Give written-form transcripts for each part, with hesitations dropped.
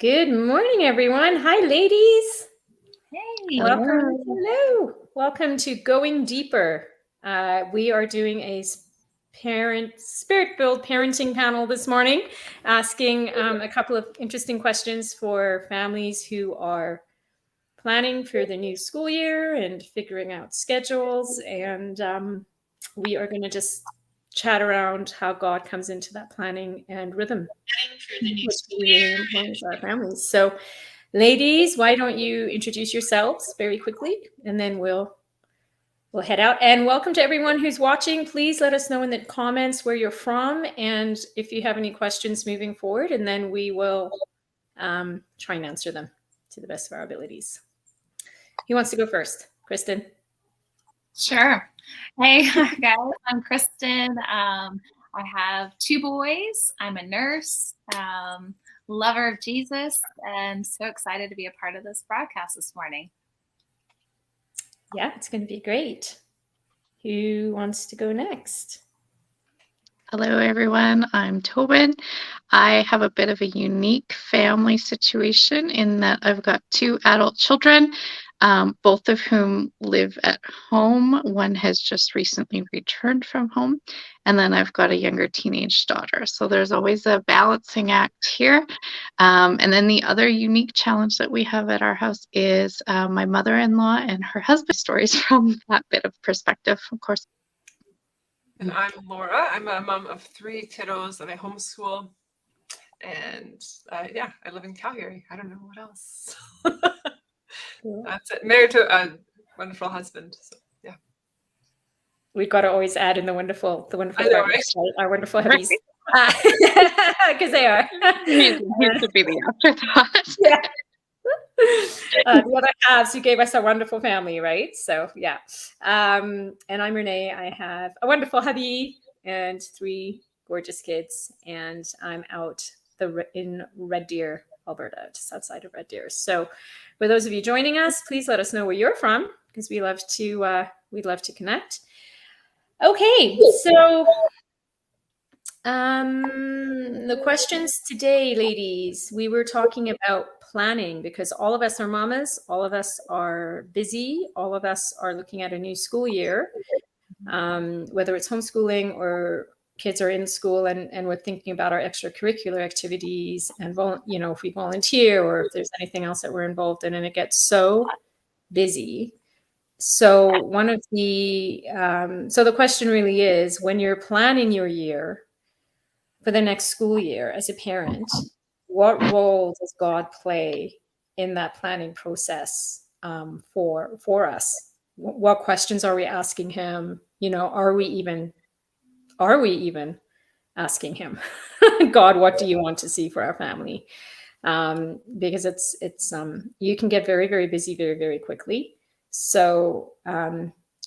Good morning, everyone. Hi, ladies. Hey. Welcome. Hello. Welcome to Going Deeper. We are doing a spirit-filled parenting panel this morning, asking a couple of interesting questions for families who are planning for the new school year and figuring out schedules. And we are going to just chat around how God comes into that planning and rhythm, which is really important to our families. So, ladies, why don't you introduce yourselves very quickly, and then we'll head out. And welcome to everyone who's watching. Please let us know in the comments where you're from and if you have any questions moving forward, and then we will try and answer them to the best of our abilities. Who wants to go first? Kristen? Sure. Hey, guys, I'm Kristen. I have 2 boys. I'm a nurse, lover of Jesus, and so excited to be a part of this broadcast this morning. Yeah, it's going to be great. Who wants to go next? Hello, everyone. I'm Tobin. I have a bit of a unique family situation in that I've got 2 adult children, both of whom live at home. One has just recently returned from home, and then I've got a younger teenage daughter. So there's always a balancing act here. And then the other unique challenge that we have at our house is my mother-in-law and her husband. Stories from that bit of perspective, of course. And I'm Laura. I'm a mom of 3 kiddos and I homeschool. And I live in Calgary. I don't know what else. That's it. Married to a wonderful husband. So yeah. We've got to always add in the wonderful I know, partners, right? Our wonderful hubbies. Because they are. He should be the afterthought. Yeah. The other halves, you gave us a wonderful family, right? So yeah. And I'm Renee. I have a wonderful hubby and 3 gorgeous kids, and I'm out in Red Deer, Alberta, just outside of Red Deer. So for those of you joining us, please let us know where you're from, because we'd love to connect. Okay, so the questions today, ladies, we were talking about planning because all of us are mamas, all of us are busy, all of us are looking at a new school year, whether it's homeschooling or kids are in school, and we're thinking about our extracurricular activities and if we volunteer or if there's anything else that we're involved in, and it gets so busy. So so the question really is, when you're planning your year for the next school year as a parent, what role does God play in that planning process for us? What questions are we asking him? Are we even asking him, God, what do you want to see for our family? Because it's you can get very, very busy very, very quickly. So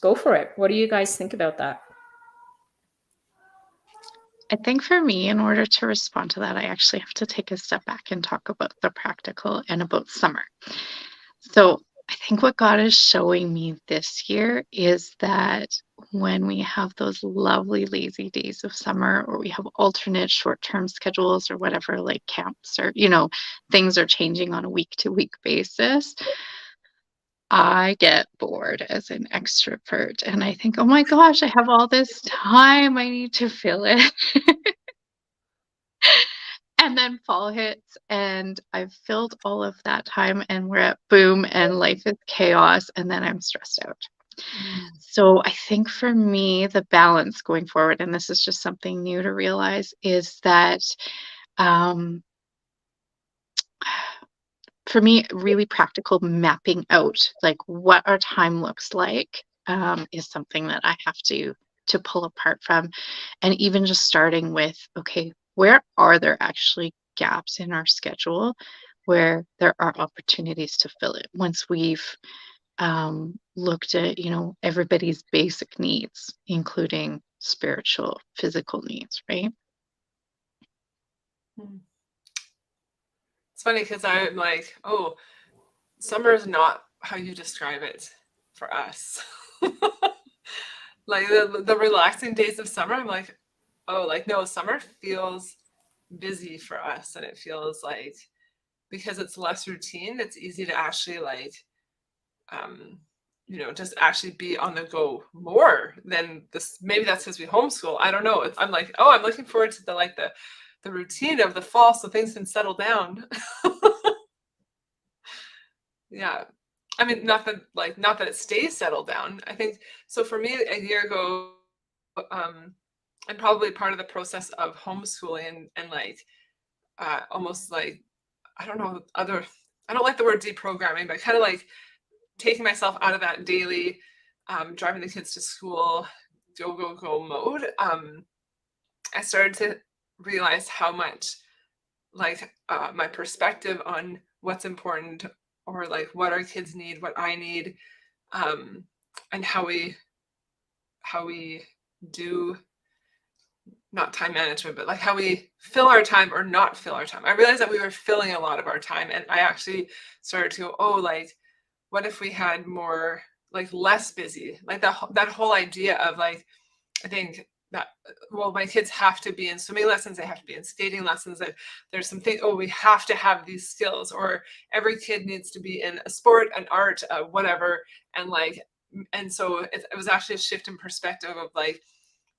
go for it. What do you guys think about that? I think for me, in order to respond to that, I actually have to take a step back and talk about the practical and about summer. So I think what God is showing me this year is that when we have those lovely lazy days of summer, or we have alternate short-term schedules or whatever, like camps or, things are changing on a week-to-week basis, I get bored as an extrovert and I think, oh my gosh, I have all this time. I need to fill it. And then fall hits and I've filled all of that time and we're at boom and life is chaos and then I'm stressed out. So I think for me, the balance going forward, and this is just something new to realize, is that for me, really practical mapping out like what our time looks like is something that I have to pull apart from. And even just starting with, okay, where are there actually gaps in our schedule where there are opportunities to fill it once we've looked at, everybody's basic needs, including spiritual, physical needs, right? It's funny because I'm like, oh, summer is not how you describe it for us. Like the relaxing days of summer, I'm like, oh, like no, summer feels busy for us, and it feels like because it's less routine, it's easy to actually like, just actually be on the go more than this. Maybe that's because we homeschool. I don't know. I'm like, oh, I'm looking forward to the routine of the fall so things can settle down. Yeah. I mean, not that it stays settled down. I think so for me a year ago, and probably part of the process of homeschooling and like almost like, I don't know, I don't like the word deprogramming, but kind of like taking myself out of that daily driving the kids to school, go mode. I started to realize how much like my perspective on what's important, or like what our kids need, what I need, and how we do, not time management, but like how we fill our time or not fill our time. I realized that we were filling a lot of our time, and I actually started to go, oh, like, what if we had more, like less busy, like that whole idea of like, I think that, well, my kids have to be in swimming lessons, they have to be in skating lessons, that there's something, oh, we have to have these skills, or every kid needs to be in a sport, an art, whatever. And like, and so it was actually a shift in perspective of like,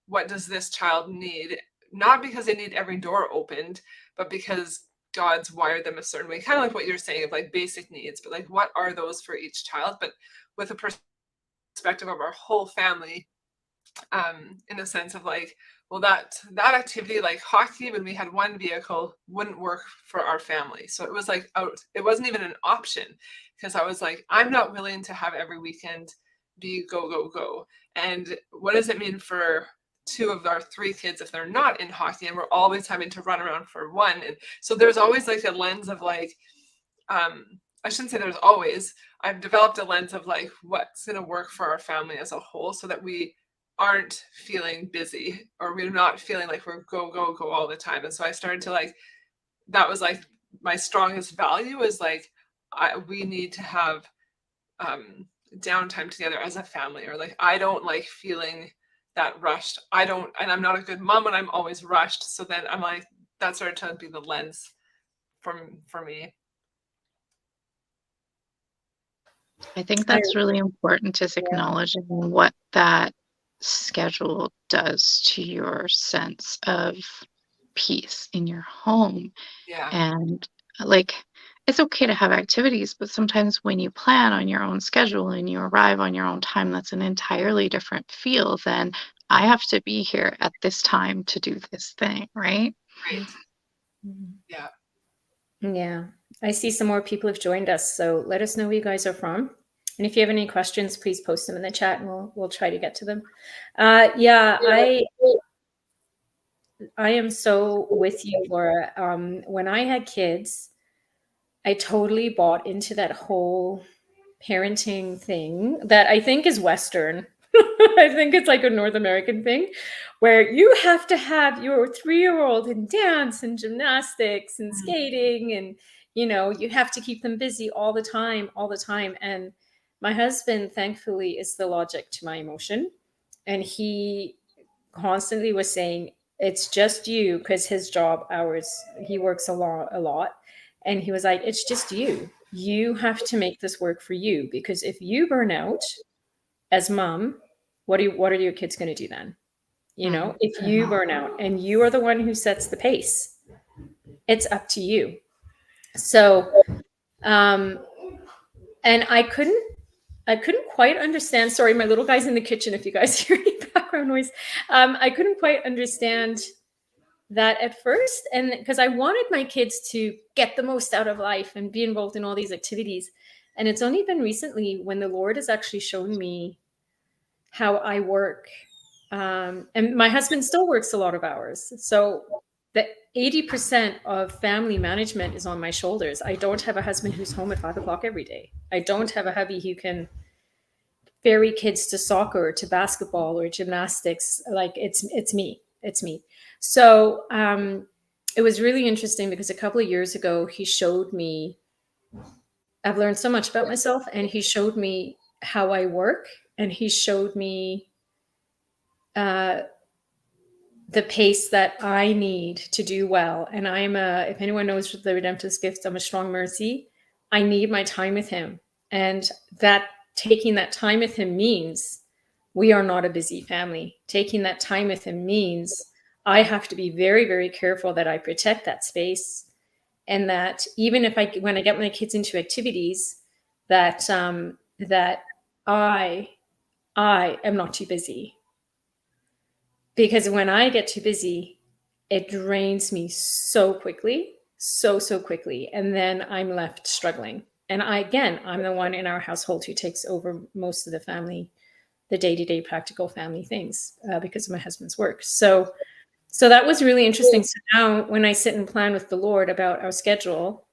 what does this child need? Not because they need every door opened, but because God's wired them a certain way, kind of like what you're saying of like basic needs, but like, what are those for each child? But with a perspective of our whole family, in the sense of like, well, that activity, like hockey, when we had one vehicle, wouldn't work for our family. So it was like out, it wasn't even an option, because I was like, I'm not willing to have every weekend be go. And what does it mean for two of our three kids if they're not in hockey, and we're always having to run around for one? And so there's always like a lens of like, I shouldn't say there's always, I've developed a lens of like, what's going to work for our family as a whole, so that we aren't feeling busy, or we're not feeling like we're go all the time. And so I started to like, that was like my strongest value, is like, we need to have downtime together as a family, or like, I don't like feeling that rushed. And I'm not a good mom when I'm always rushed. So then I'm like, that started to be the lens for me. I think that's really important, is acknowledging what that schedule does to your sense of peace in your home. Yeah. And like, it's okay to have activities, but sometimes when you plan on your own schedule and you arrive on your own time, that's an entirely different feel than, I have to be here at this time to do this thing, right? Right. Yeah. Yeah. I see some more people have joined us, so let us know where you guys are from. And if you have any questions, please post them in the chat and we'll try to get to them. I am so with you, Laura. When I had kids, I totally bought into that whole parenting thing that I think is Western. I think it's like a North American thing, where you have to have your 3-year-old in dance and gymnastics and skating, and you have to keep them busy all the time. And my husband, thankfully, is the logic to my emotion, and he constantly was saying, it's just you, because his job hours, he works a lot, and he was like, it's just you have to make this work for you, because if you burn out as mom, what are your kids going to do then? If you burn out and you are the one who sets the pace, it's up to you. So and I couldn't quite understand, sorry, my little guy's in the kitchen if you guys hear any background noise. I couldn't quite understand that at first, and because I wanted my kids to get the most out of life and be involved in all these activities. And it's only been recently when the Lord has actually shown me how I work. And my husband still works a lot of hours. So the 80% of family management is on my shoulders. I don't have a husband who's home at 5 o'clock every day. I don't have a hubby who can ferry kids to soccer, to basketball, or gymnastics. Like it's me. So it was really interesting, because a couple of years ago, he showed me, I've learned so much about myself, and he showed me how I work, and he showed me the pace that I need to do well. And if anyone knows the Redemptive Gifts, I'm a strong mercy. I need my time with him. And that taking that time with him means we are not a busy family. Taking that time with him means I have to be very, very careful that I protect that space. And that even when I get my kids into activities, that I am not too busy. Because when I get too busy, it drains me so quickly, so quickly. And then I'm left struggling. And I'm the one in our household who takes over most of the day-to-day practical family things because of my husband's work. So that was really interesting. So now when I sit and plan with the Lord about our schedule,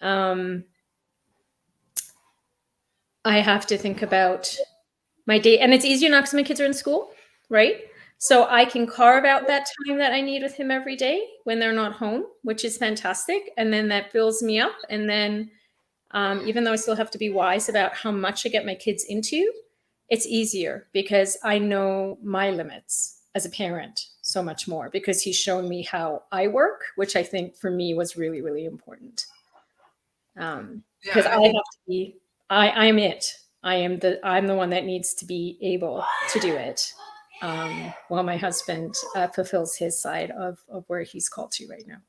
I have to think about my day. And it's easier now because my kids are in school, right? So I can carve out that time that I need with him every day when they're not home, which is fantastic. And then that fills me up. And then even though I still have to be wise about how much I get my kids into, it's easier because I know my limits as a parent so much more because he's shown me how I work, which I think for me was really, really important. Because I have to be, I'm it. I'm the one that needs to be able to do it. While my husband fulfills his side of where he's called to right now.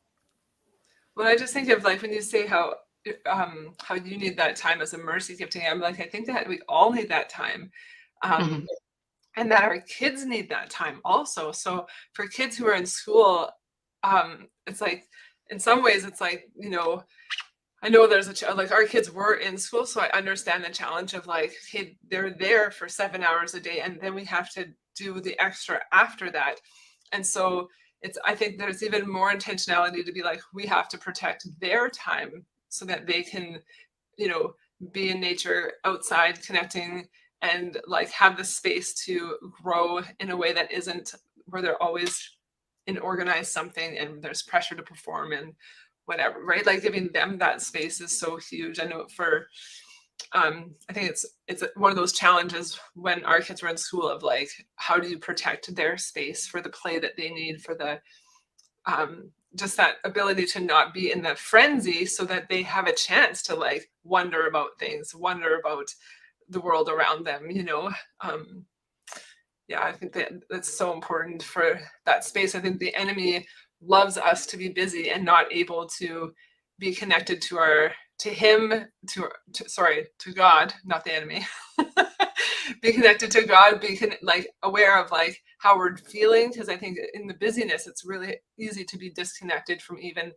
Well, I just think of like when you say how you need that time as a mercy gifting, I'm like, I think that we all need that time. And that our kids need that time also. So for kids who are in school, it's like, in some ways it's like, I know there's like our kids were in school, so I understand the challenge of like, hey, they're there for 7 hours a day and then we have to do the extra after that. And so I think there's even more intentionality to be like, we have to protect their time so that they can, be in nature, outside, connecting, and like have the space to grow in a way that isn't where they're always in organized something and there's pressure to perform and whatever, right? Like giving them that space is so huge. I know I think it's one of those challenges when our kids were in school of like, how do you protect their space for the play that they need, for the just that ability to not be in the frenzy so that they have a chance to like wonder about things, wonder about the world around them, I think that's so important for that space. I think the enemy loves us to be busy and not able to be connected to God, not the enemy. Be connected to God, like aware of like how we're feeling, because I think in the busyness it's really easy to be disconnected from even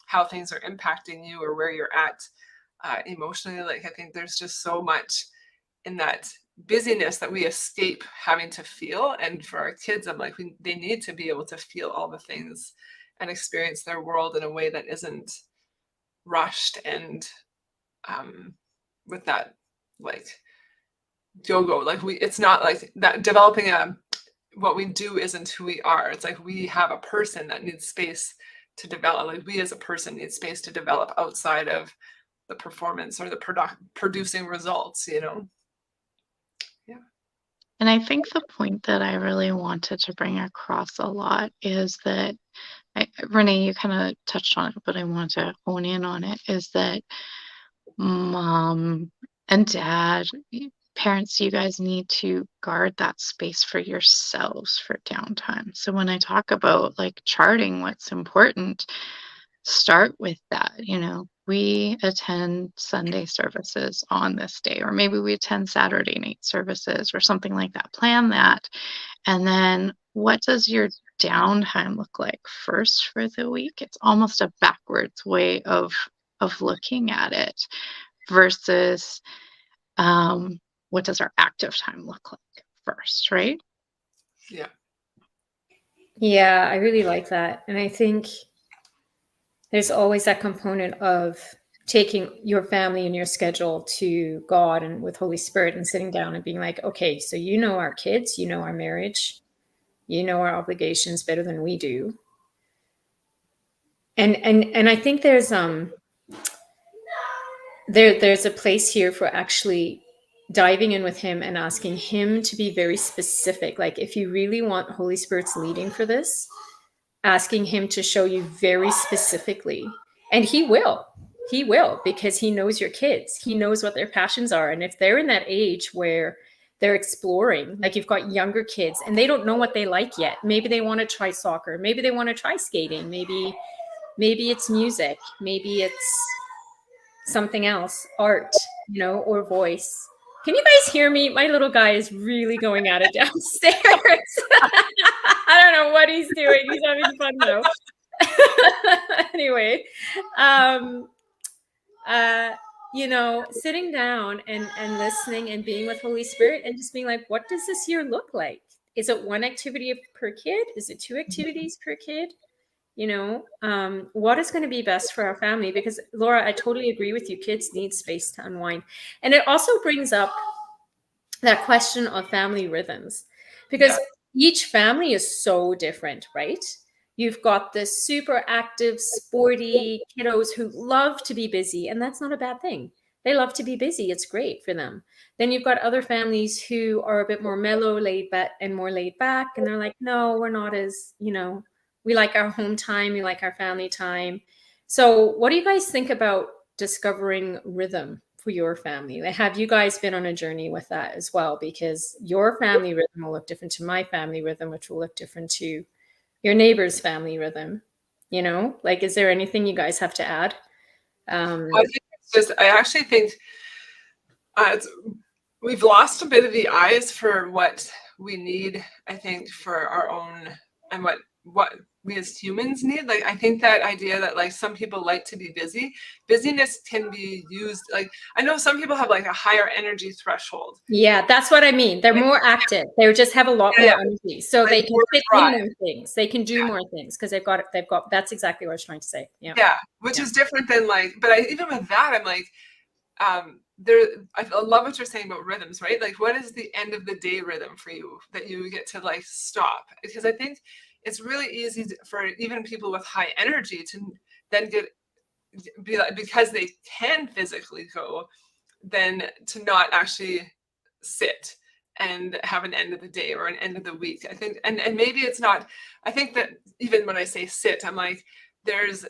how things are impacting you or where you're at emotionally. Like I think there's just so much in that busyness that we escape having to feel. And for our kids, I'm like, they need to be able to feel all the things and experience their world in a way that isn't rushed and with that like go like it's not like that developing what we do isn't who we are. It's like we have a person that needs space to develop. Like we as a person need space to develop outside of the performance or the producing results, Yeah. And I think the point that I really wanted to bring across a lot is that, Renee, you kind of touched on it, but I want to hone in on it, is that mom and dad, parents, you guys need to guard that space for yourselves for downtime. So when I talk about like charting what's important, start with that. We attend Sunday services on this day, or maybe we attend Saturday night services or something like that. Plan that. And then what does your downtime look like first for the week? It's almost a backwards way of looking at it versus what does our active time look like first, right? Yeah. Yeah, I really like that. And I think there's always that component of taking your family and your schedule to God and with Holy Spirit and sitting down and being like, okay, so our kids, our marriage, our obligations better than we do. And I think there's there's a place here for actually diving in with him and asking him to be very specific. Like if you really want Holy Spirit's leading for this, asking him to show you very specifically. And he will, because he knows your kids. He knows what their passions are. And if they're in that age where they're exploring, like you've got younger kids and they don't know what they like yet. Maybe they want to try soccer. Maybe they want to try skating. Maybe it's music. Maybe it's something else, art, or voice. Can you guys hear me? My little guy is really going at it downstairs. I don't know what he's doing. He's having fun though. Anyway, sitting down and listening and being with Holy Spirit and just being like, what does this year look like? Is it one activity per kid? Is it 2 activities per kid? What is going to be best for our family? Because Laura, I totally agree with you. Kids need space to unwind. And it also brings up that question of family rhythms, because each family is so different, right? You've got the super active, sporty kiddos who love to be busy, and that's not a bad thing. They love to be busy. It's great for them. Then you've got other families who are a bit more mellow, laid back, and they're like, no, we're not as, we like our home time, we like our family time. So what do you guys think about discovering rhythm for your family? Have you guys been on a journey with that as well? Because your family rhythm will look different to my family rhythm, which will look different to your neighbor's family rhythm. Is there anything you guys have to add? I actually think we've lost a bit of the eyes for what we need, I think, for our own, and what we as humans need. Like, I think that idea that like some people like to be busy, busyness can be used. Like, I know some people have like a higher energy threshold. Yeah, that's what I mean. They're more active. They just have a lot more energy. So they can fit in more things. They can do more things because they've got, that's exactly what I was trying to say. Yeah. Yeah. Which is different than like, but even with that, I'm like, I love what you're saying about rhythms, right? Like, what is the end of the day rhythm for you that you get to like stop? Because I think it's really easy for even people with high energy to then be like, because they can physically go, then to not actually sit and have an end of the day or an end of the week. I think, and maybe it's not, I think that even when I say sit, I'm like, there's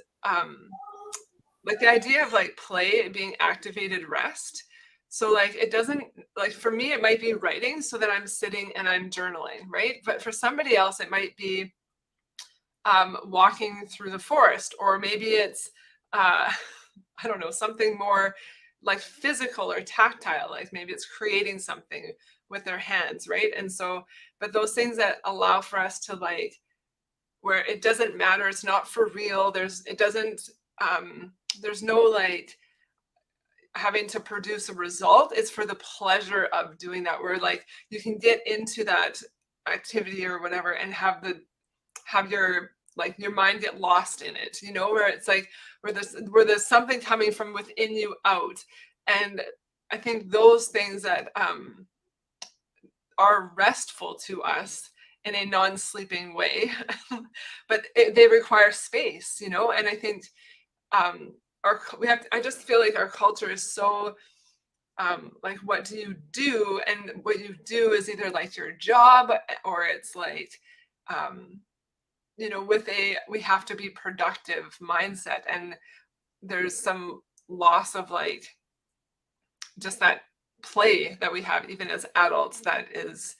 like the idea of like play being activated rest. So like, it doesn't, like for me, it might be writing so that I'm sitting and I'm journaling, right? But for somebody else, it might be walking through the forest, or maybe it's, I don't know, something more like physical or tactile, like maybe it's creating something with their hands, right? And so, but those things that allow for us to like, where it doesn't matter, it's not for real, there's no like having to produce a result, it's for the pleasure of doing that, where like you can get into that activity or whatever and have your like your mind get lost in it, where it's like where there's something coming from within you out. And I think those things that are restful to us in a non-sleeping way, but they require space, and I think I just feel like our culture is so like, what do you do? And what you do is either like your job, or it's like we have to be productive mindset, and there's some loss of like just that play that we have even as adults, that is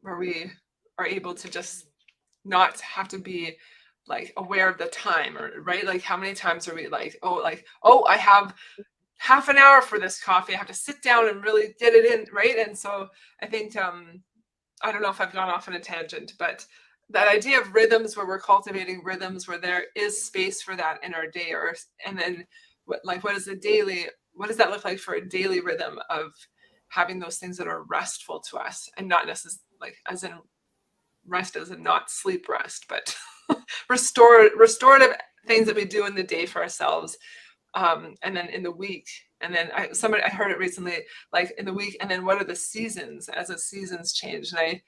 where we are able to just not have to be like aware of the time, or right, like how many times are we like, oh, I have half an hour for this coffee, I have to sit down and really get it in, right? And so I think I don't know if I've gone off on a tangent, but that idea of rhythms, where we're cultivating rhythms where there is space for that in our day, and then what does that look like for a daily rhythm of having those things that are restful to us, and not necessarily like as in rest as in not sleep rest, but restorative things that we do in the day for ourselves, and then in the week. And then I heard it recently, like in the week, and then what are the seasons as the seasons change. And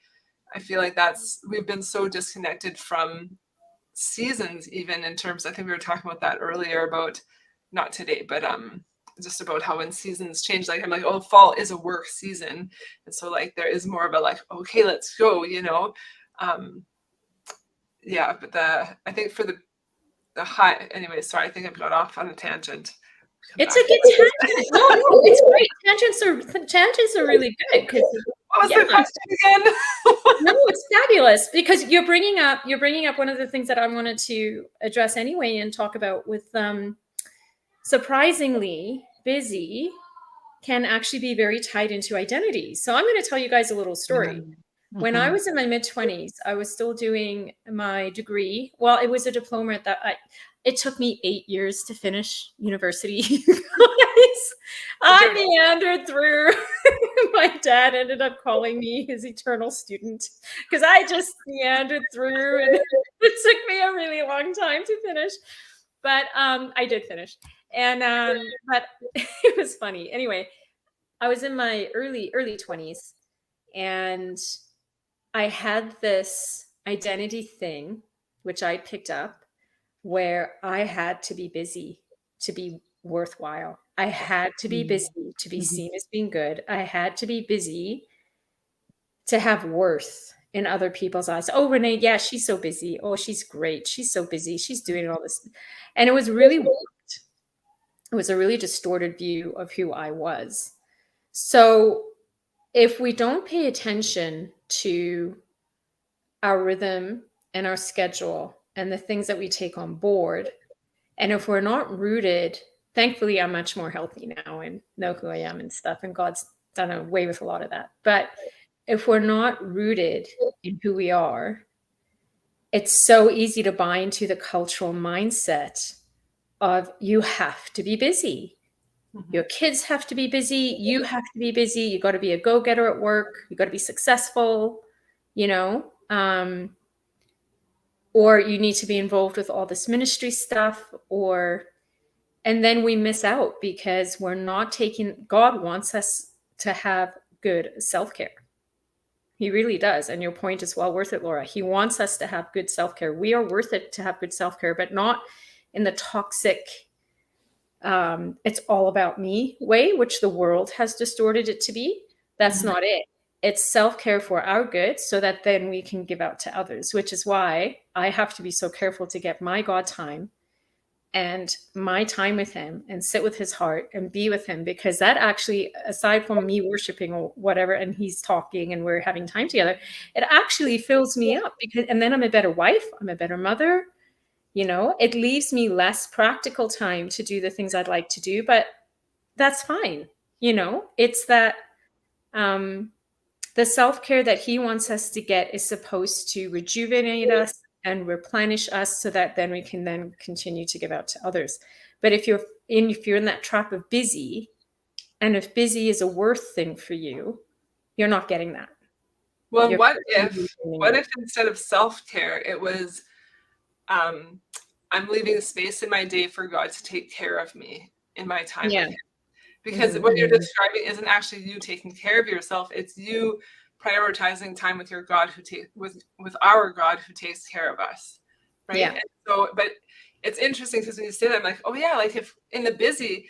I feel like we've been so disconnected from seasons, even in terms, I think we were talking about that earlier, about not today, but just about how when seasons change, like I'm like, oh, fall is a work season. And so like there is more of a like, okay, let's go, yeah, but I think for the high, anyway, sorry, I think I've got off on a tangent. It's a good tangent. No, it's great. Tangents are really good because What was the question again? no, it's fabulous because you're bringing up one of the things that I wanted to address anyway and talk about with surprisingly busy can actually be very tied into identity. So I'm going to tell you guys a little story. When I was in my mid-20s, I was still doing my degree. Well, it was a diploma it took me 8 years to finish university. I meandered through. My dad ended up calling me his eternal student because I just meandered through and it took me a really long time to finish. But I did finish. And but it was funny. Anyway, I was in my early 20s and I had this identity thing, which I picked up, where I had to be busy to be worthwhile. I had to be busy to be seen as being good. I had to be busy to have worth in other people's eyes. Oh, Renee, yeah, she's so busy. Oh, she's great. She's so busy. She's doing all this. And it was really warped. It was a really distorted view of who I was. So if we don't pay attention to our rhythm and our schedule and the things that we take on board, and if we're not rooted, thankfully I'm much more healthy now and know who I am and stuff, and God's done away with a lot of that. But if we're not rooted in who we are, it's so easy to buy into the cultural mindset of you have to be busy. Your kids have to be busy. You have to be busy. You got to be a go-getter at work. You got to be successful, or you need to be involved with all this ministry stuff, and then we miss out because we're not taking, God wants us to have good self-care. He really does. And your point is well worth it, Laura. He wants us to have good self-care. We are worth it to have good self-care, but not in the toxic, it's all about me way, which the world has distorted it to be. That's not it. It's self-care for our good so that then we can give out to others, which is why I have to be so careful to get my God time and my time with him and sit with his heart and be with him, because that actually, aside from me worshiping or whatever, and he's talking and we're having time together, it actually fills me up and then I'm a better wife. I'm a better mother. It leaves me less practical time to do the things I'd like to do, but that's fine. It's that, the self-care that he wants us to get is supposed to rejuvenate us and replenish us so that then we can then continue to give out to others. But if you're in that trap of busy, and if busy is a worth thing for you, you're not getting that. Well, what if instead of self-care, it was, I'm leaving space in my day for God to take care of me in my time with him? Because what you're describing isn't actually you taking care of yourself. It's you prioritizing time with your God with our God who takes care of us. Right. Yeah. And so, but it's interesting because when you say that, I'm like, oh yeah, like if in the busy,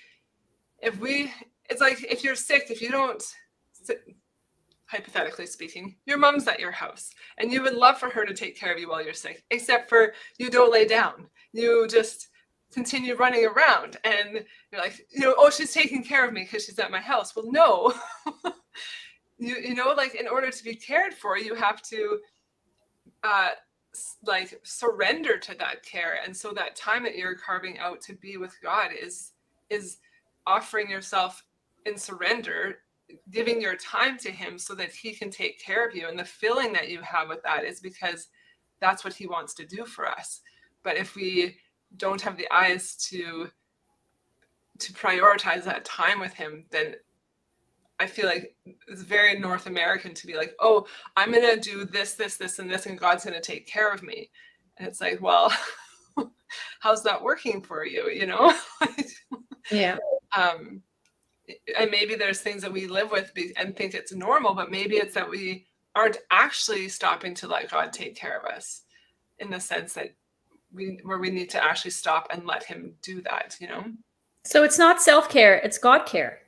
it's like if you're sick, if you don't, hypothetically speaking, your mom's at your house and you would love for her to take care of you while you're sick, except for you don't lay down. You just continue running around and you're like, oh, she's taking care of me because she's at my house. Well, no, like in order to be cared for, you have to like surrender to that care. And so that time that you're carving out to be with God is offering yourself in surrender, giving your time to him so that he can take care of you. And the feeling that you have with that is because that's what he wants to do for us. But if we don't have the eyes to prioritize that time with him, then I feel like it's very North American to be like, oh, I'm going to do this, and this, and God's going to take care of me. And it's like, well, how's that working for you? Yeah. And maybe there's things that we live with and think it's normal, but maybe it's that we aren't actually stopping to let God take care of us in the sense that we need to actually stop and let him do that, So it's not self-care, it's God care.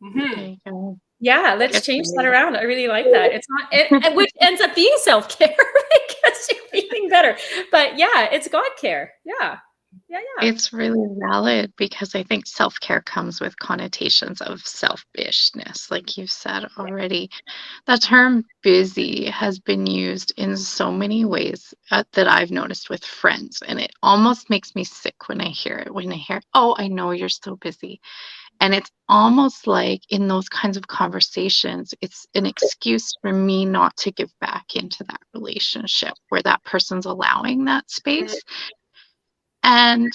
Mm-hmm. Yeah, let's change that around. I really like that. It's not, which ends up being self-care because eating better. But yeah, it's God care. Yeah. Yeah. It's really valid because I think self-care comes with connotations of selfishness, like you said already. The term busy has been used in so many ways that I've noticed with friends, and it almost makes me sick when I hear it. When I hear, oh, I know you're so busy. And it's almost like in those kinds of conversations, it's an excuse for me not to give back into that relationship where that person's allowing that Mhm. space. And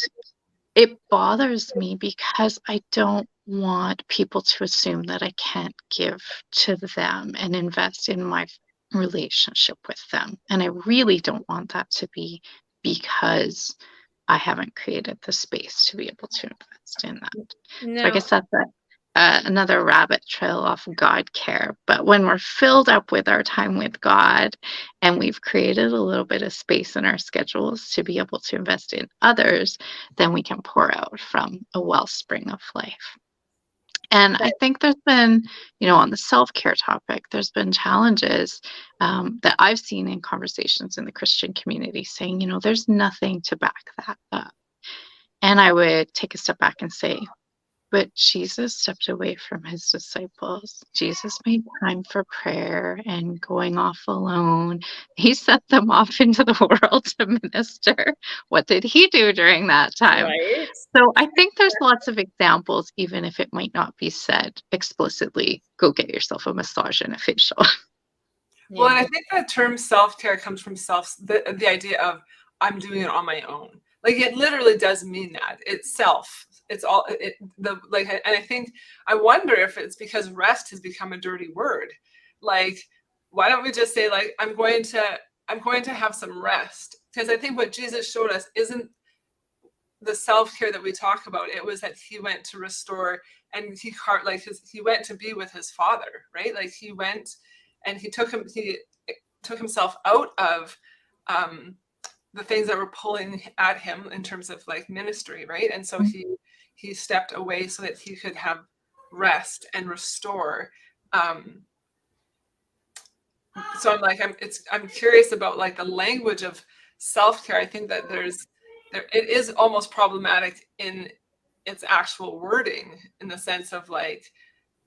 it bothers me because I don't want people to assume that I can't give to them and invest in my relationship with them. And I really don't want that to be because I haven't created the space to be able to invest in that. So I No. guess that's another rabbit trail off God care. But when we're filled up with our time with God and we've created a little bit of space in our schedules to be able to invest in others, then we can pour out from a wellspring of life. And I think there's been, on the self-care topic, there's been challenges that I've seen in conversations in the Christian community saying, there's nothing to back that up. And I would take a step back and say, but Jesus stepped away from his disciples. Jesus made time for prayer and going off alone. He sent them off into the world to minister. What did he do during that time? Right. So I think there's lots of examples, even if it might not be said explicitly, go get yourself a massage and a facial. Well, and Yeah. I think the term self-care comes from the idea of I'm doing it on my own. Like it literally does mean that. It's self. It's all and I think I wonder if it's because rest has become a dirty word. Like, why don't we just say like I'm going to have some rest? Because I think what Jesus showed us isn't the self-care that we talk about. It was that he went to restore, and he went to be with his Father, right? Like he went and he took himself out of the things that were pulling at him in terms of like ministry, right? And so he stepped away so that he could have rest and restore. So I'm curious about like the language of self-care. I think that it is almost problematic in its actual wording, in the sense of like,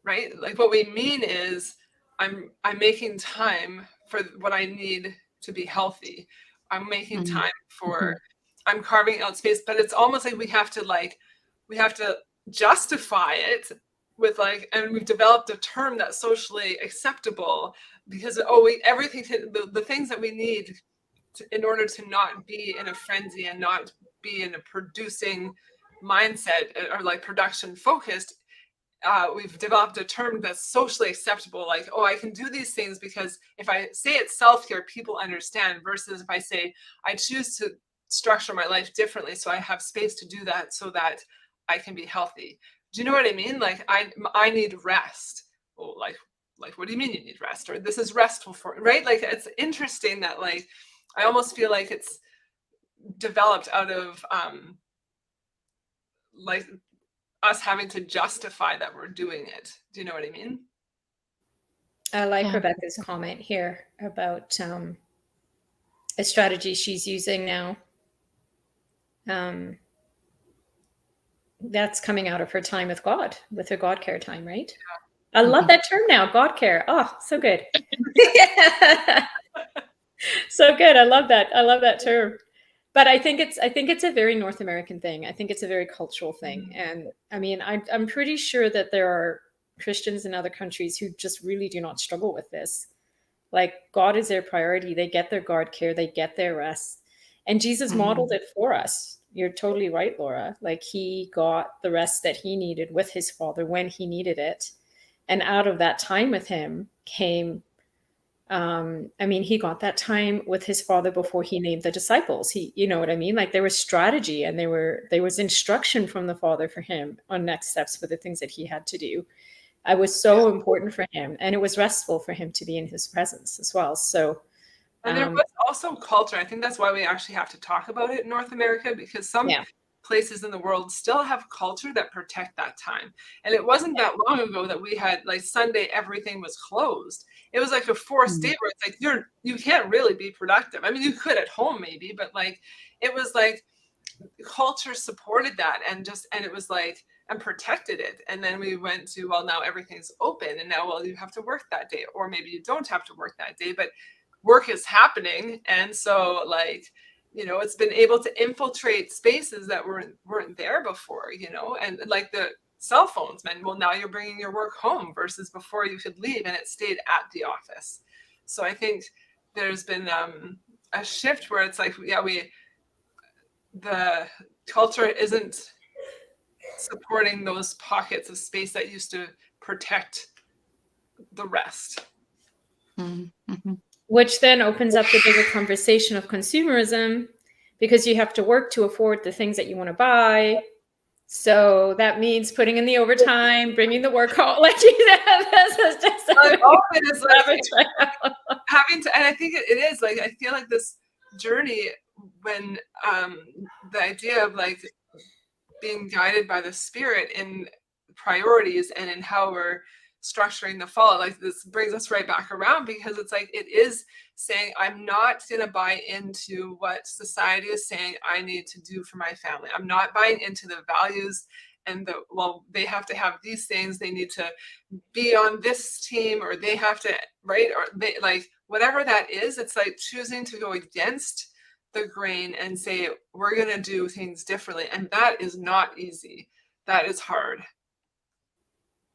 right, like what we mean is I'm making time for what I need to be healthy. I'm making time for, I'm carving out space, but it's almost like we have to justify it with like, and we've developed a term that's socially acceptable because the things that we need in order to not be in a frenzy and not be in a producing mindset or like production focused, we've developed a term that's socially acceptable, like, oh, I can do these things because if I say it's self-care, people understand, versus if I say I choose to structure my life differently so I have space to do that so that I can be healthy. Do you know what I mean? Like I need rest. Oh, like what do you mean you need rest? Or this is restful for, right? Like it's interesting that like I almost feel like it's developed out of like us having to justify that we're doing it. Do you know what I mean? I like Yeah. Rebecca's comment here about a strategy she's using now. That's coming out of her time with God, with her God care time, right? I love that term now, God care. Oh, so good. So good. I love that. I love that term. But I think it's a very North American thing. I think it's a very cultural thing. And I mean, I'm pretty sure that there are Christians in other countries who just really do not struggle with this. Like God is their priority. They get their God care, they get their rest. And Jesus modeled it for us. You're totally right, Laura. Like he got the rest that he needed with his Father when he needed it. And out of that time with him came he got that time with his Father before he named the disciples. You know what I mean? Like there was strategy and there was instruction from the Father for him on next steps for the things that he had to do. It was so important for him, and it was restful for him to be in his presence as well. So, and there was also culture. I think that's why we actually have to talk about it in North America, because some places in the world still have culture that protect that time. And it wasn't that long ago that we had like Sunday, everything was closed. It was like a forced day where it's like you can't really be productive. I mean, you could at home maybe, but like it was like culture supported that and it was like and protected it. And then we went to, well, now everything's open and now, well, you have to work that day, or maybe you don't have to work that day, but work is happening. And so like, you know, it's been able to infiltrate spaces that weren't there before, you know, and like the cell phones meant, well, now you're bringing your work home versus before you could leave and it stayed at the office. So I think there's been a shift where it's like, yeah, the culture isn't supporting those pockets of space that used to protect the rest. Mm-hmm. Which then opens up the bigger conversation of consumerism, because you have to work to afford the things that you want to buy. So that means putting in the overtime, bringing the work home. Like, that's just having to, and I think it is like, I feel like this journey when the idea of like being guided by the Spirit in priorities and in how we're structuring the fall, like this brings us right back around, because it's like it is saying I'm not going to buy into what society is saying I need to do for my family. I'm not buying into the values and well, they have to have these things, they need to be on this team, or they have to, right, or they like whatever that is. It's like choosing to go against the grain and say we're going to do things differently, and that is not easy. That is hard.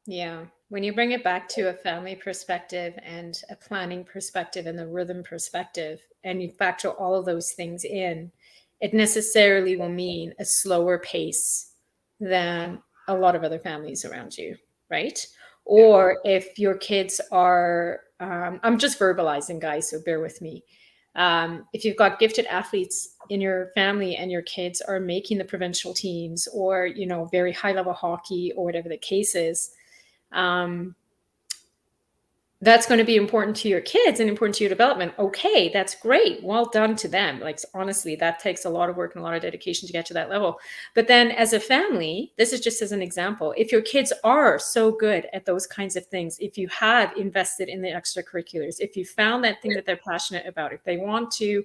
Yeah, when you bring it back to a family perspective and a planning perspective and the rhythm perspective, and you factor all of those things in, it necessarily will mean a slower pace than a lot of other families around you, right? Or if your kids are, I'm just verbalizing, guys, so bear with me. If you've got gifted athletes in your family and your kids are making the provincial teams, or, you know, very high level hockey or whatever the case is, that's going to be important to your kids and important to your development. Okay, that's great. Well done to them. Like, honestly, that takes a lot of work and a lot of dedication to get to that level. But then as a family, this is just as an example, if your kids are so good at those kinds of things, if you have invested in the extracurriculars, if you found that thing that they're passionate about, if they want to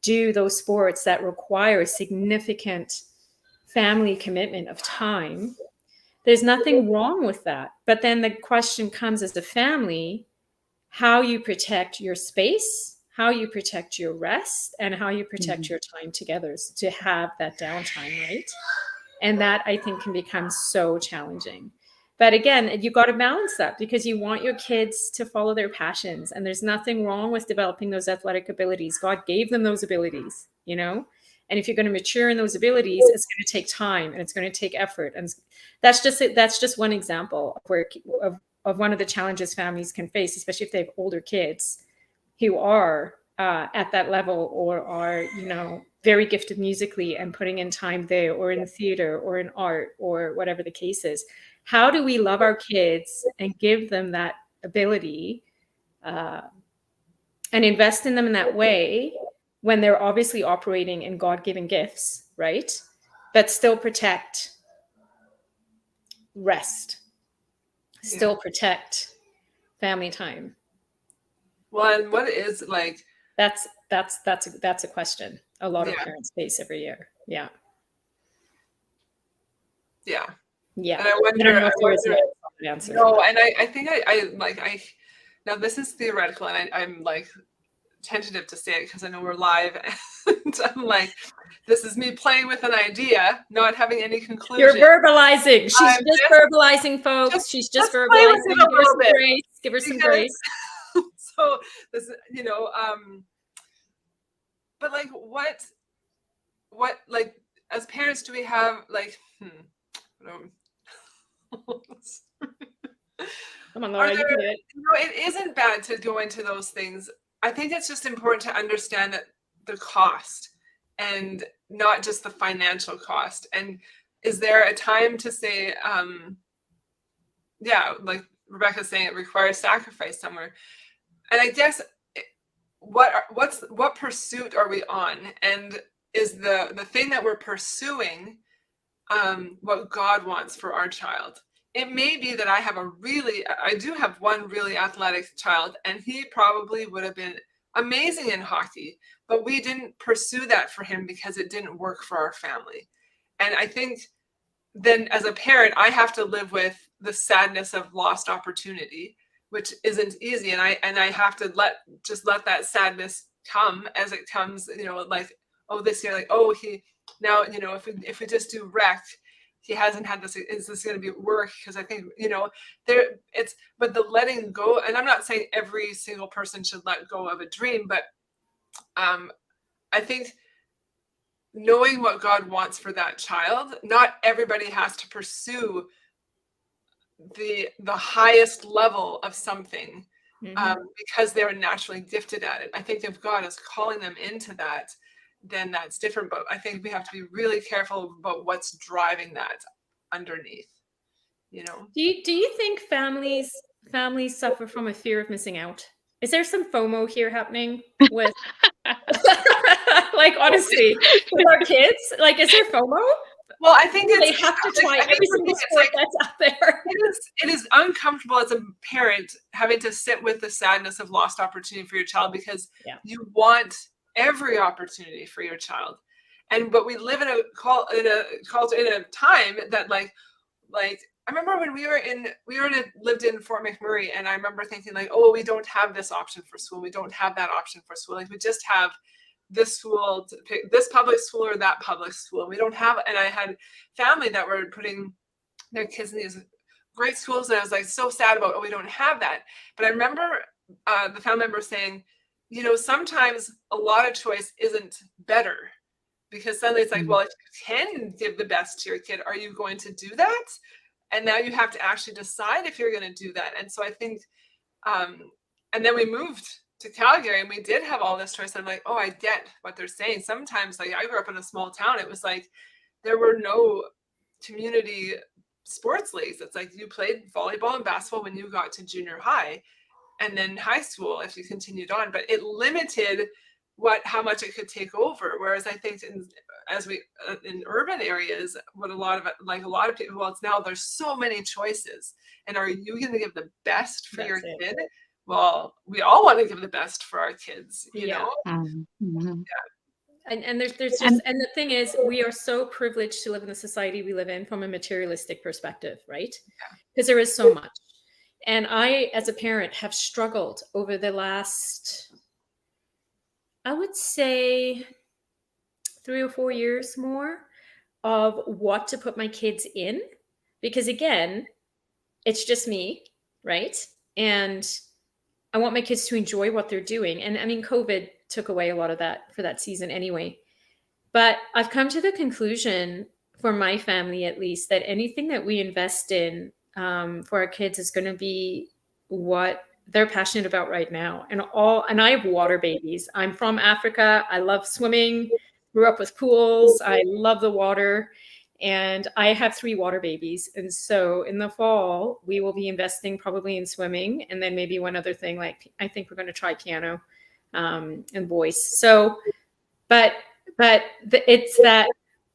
do those sports that require a significant family commitment of time, there's nothing wrong with that. But then the question comes as a family, how you protect your space, how you protect your rest, and how you protect your time together to have that downtime, right? And that, I think, can become so challenging. But again, you got to balance that, because you want your kids to follow their passions. And there's nothing wrong with developing those athletic abilities. God gave them those abilities, you know? And if you're going to mature in those abilities, it's going to take time and it's going to take effort. And that's just one example of one of the challenges families can face, especially if they have older kids who are at that level, or are, you know, very gifted musically and putting in time there, or in theater or in art or whatever the case is. How do we love our kids and give them that ability and invest in them in that way, when they're obviously operating in God-given gifts, right? But still protect rest, still protect family time. Well, and what is like, that's a question a lot of parents face every year. Yeah. And I wonder, I don't know if there is an answer. No, and I think I now this is theoretical, and I'm like tentative to say it because I know we're live, and I'm like, this is me playing with an idea, not having any conclusion. You're verbalizing. She's just verbalizing, folks. She's just verbalizing. Give her some grace. So this, you know, but like, what like as parents do we have like? Come on, Laura, you can do it. You know, it isn't bad to go into those things. I think it's just important to understand that the cost, and not just the financial cost. And is there a time to say, like Rebecca's saying, it requires sacrifice somewhere. And I guess what pursuit are we on? And is the thing that we're pursuing what God wants for our child. It may be that I do have one really athletic child, and he probably would have been amazing in hockey, but we didn't pursue that for him because it didn't work for our family. And I think then as a parent, I have to live with the sadness of lost opportunity, which isn't easy. And I have to let that sadness come as it comes, like, oh, this year, like, oh, now, if we just do rec, he hasn't had this, is this going to be work? Because I think, but the letting go, and I'm not saying every single person should let go of a dream, but I think knowing what God wants for that child, not everybody has to pursue the highest level of something because they're naturally gifted at it. I think if God is calling them into that, then that's different. But I think we have to be really careful about what's driving that underneath, Do you think families suffer from a fear of missing out? Is there some FOMO here happening with like, honestly, with our kids? Like, is there FOMO? Well, I think they have to try every single sport that's out there. It is uncomfortable as a parent having to sit with the sadness of lost opportunity for your child, because you want every opportunity for your child, but we live in a culture, in a time that like I remember when lived in Fort McMurray, and I remember thinking like, oh, we don't have this option for school, we don't have that option for school, like we just have this school to pick, this public school or that public school. We don't have, and I had family that were putting their kids in these great schools, and I was like so sad about, oh, we don't have that. But I remember the family member saying, sometimes a lot of choice isn't better, because suddenly it's like, well, if you can give the best to your kid, are you going to do that? And now you have to actually decide if you're going to do that. And so I think, and then we moved to Calgary, and we did have all this choice. I'm like, oh, I get what they're saying. Sometimes, like, I grew up in a small town. It was like there were no community sports leagues. It's like you played volleyball and basketball when you got to junior high, and then high school if you continued on. But it limited how much it could take over. Whereas I think in urban areas, what a lot of people, well, it's now there's so many choices, and are you going to give the best for your kid? Well, we all want to give the best for our kids, you know? Mm-hmm. And there's just, and the thing is, we are so privileged to live in the society we live in from a materialistic perspective, right? Because there is so much. And I, as a parent, have struggled over the last, I would say 3 or 4 years more, of what to put my kids in. Because again, it's just me, right? And I want my kids to enjoy what they're doing. And I mean, COVID took away a lot of that for that season anyway. But I've come to the conclusion, for my family at least, that anything that we invest in for our kids is going to be what they're passionate about right now. And I have water babies. I'm from Africa. I love swimming, grew up with pools. I love the water. And I have 3 water babies. And so in the fall, we will be investing probably in swimming. And then maybe one other thing, like I think we're going to try piano and voice. So, but it's that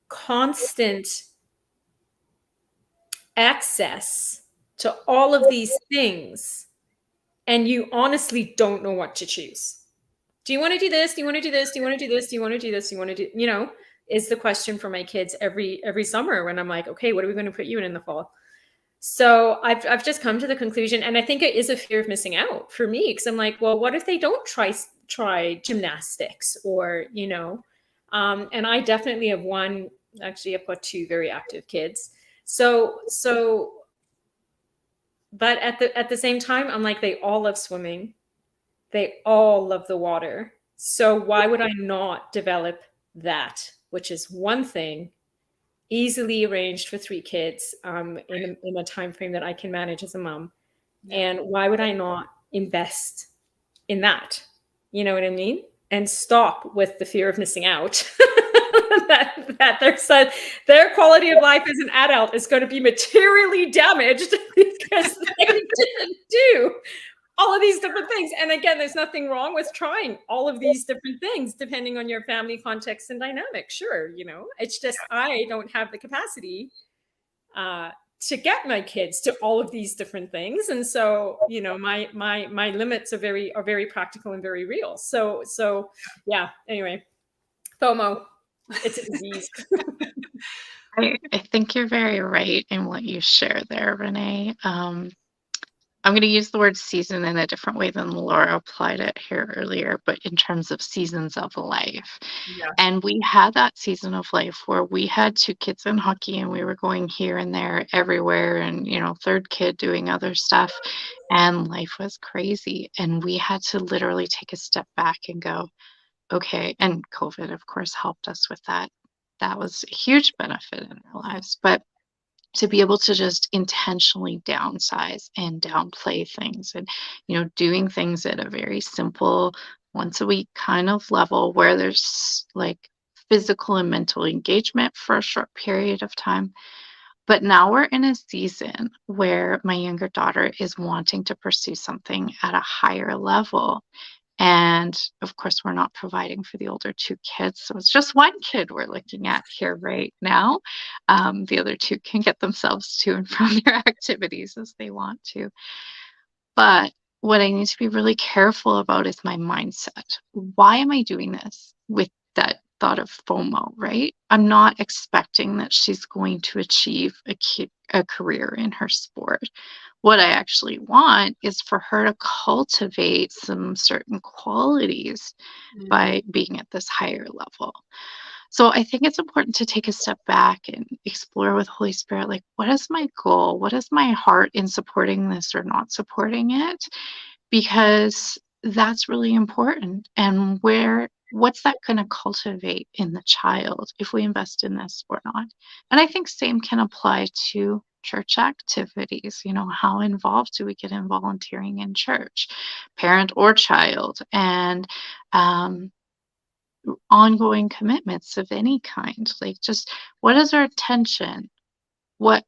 constant access to all of these things. And you honestly don't know what to choose. Do you want to do this? Do you want to do this? Do you want to do this? Do you want to do this? Do you want to do, is the question for my kids every summer when I'm like, okay, what are we going to put you in the fall? So I've just come to the conclusion, and I think it is a fear of missing out for me, because I'm like, well, what if they don't try gymnastics or, and I definitely have I've got 2 very active kids. So, but at the same time, I'm like, they all love swimming. They all love the water. So why would I not develop that, which is one thing easily arranged for 3 kids in a time frame that I can manage as a mom. And why would I not invest in that? You know what I mean? And stop with the fear of missing out. that their quality of life as an adult is going to be materially damaged because they didn't do all of these different things. And again, there's nothing wrong with trying all of these different things depending on your family context and dynamic. Sure, it's just I don't have the capacity to get my kids to all of these different things, and so my limits are very practical and very real. So yeah. Anyway, FOMO, it's a disease. I think you're very right in what you share there, Renee. I'm going to use the word season in a different way than Laura applied it here earlier, but in terms of seasons of life. Yeah. And we had that season of life where we had 2 kids in hockey and we were going here and there everywhere, and, third kid doing other stuff, and life was crazy. And we had to literally take a step back and go, okay. And COVID, of course, helped us with that. That was a huge benefit in our lives. But to be able to just intentionally downsize and downplay things, and doing things at a very simple once a week kind of level where there's like physical and mental engagement for a short period of time. But now we're in a season where my younger daughter is wanting to pursue something at a higher level. And of course, we're not providing for the older 2 kids. So it's just 1 kid we're looking at here right now. The other 2 can get themselves to and from their activities as they want to. But what I need to be really careful about is my mindset. Why am I doing this with that thought of FOMO, right? I'm not expecting that she's going to achieve a career in her sport. What I actually want is for her to cultivate some certain qualities by being at this higher level. So I think it's important to take a step back and explore with Holy Spirit, like, what is my goal? What is my heart in supporting this or not supporting it? Because that's really important. And what's that going to cultivate in the child if we invest in this or not? And I think same can apply to church activities. How involved do we get in volunteering in church, parent or child, and ongoing commitments of any kind? Like, just what is our intention? What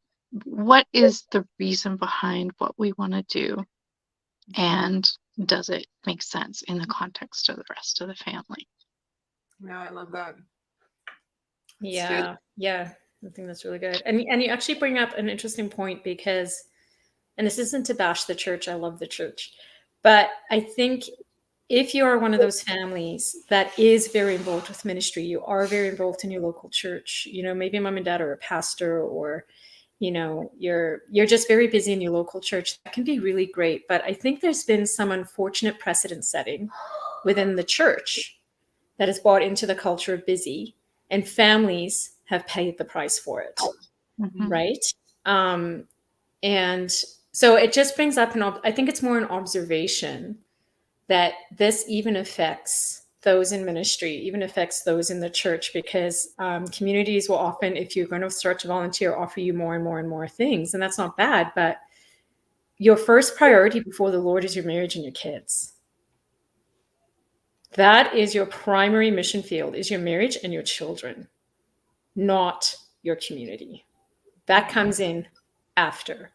is the reason behind what we want to do? And does it make sense in the context of the rest of the family? Yeah, I love that. Yeah. I think that's really good. And you actually bring up an interesting point because, and this isn't to bash the church, I love the church, but I think if you are one of those families that is very involved with ministry, you are very involved in your local church, maybe mom and dad are a pastor, or you're just very busy in your local church, that can be really great. But I think there's been some unfortunate precedent setting within the church that has bought into the culture of busy, and families have paid the price for it. Mhm. Right? And so it just brings up I think it's more an observation that this even affects those in ministry, even affects those in the church, because communities will often, if you're going to start to volunteer, offer you more and more and more things. And that's not bad, but your first priority before the Lord is your marriage and your kids. That is your primary mission field, is your marriage and your children, not your community. That comes in after.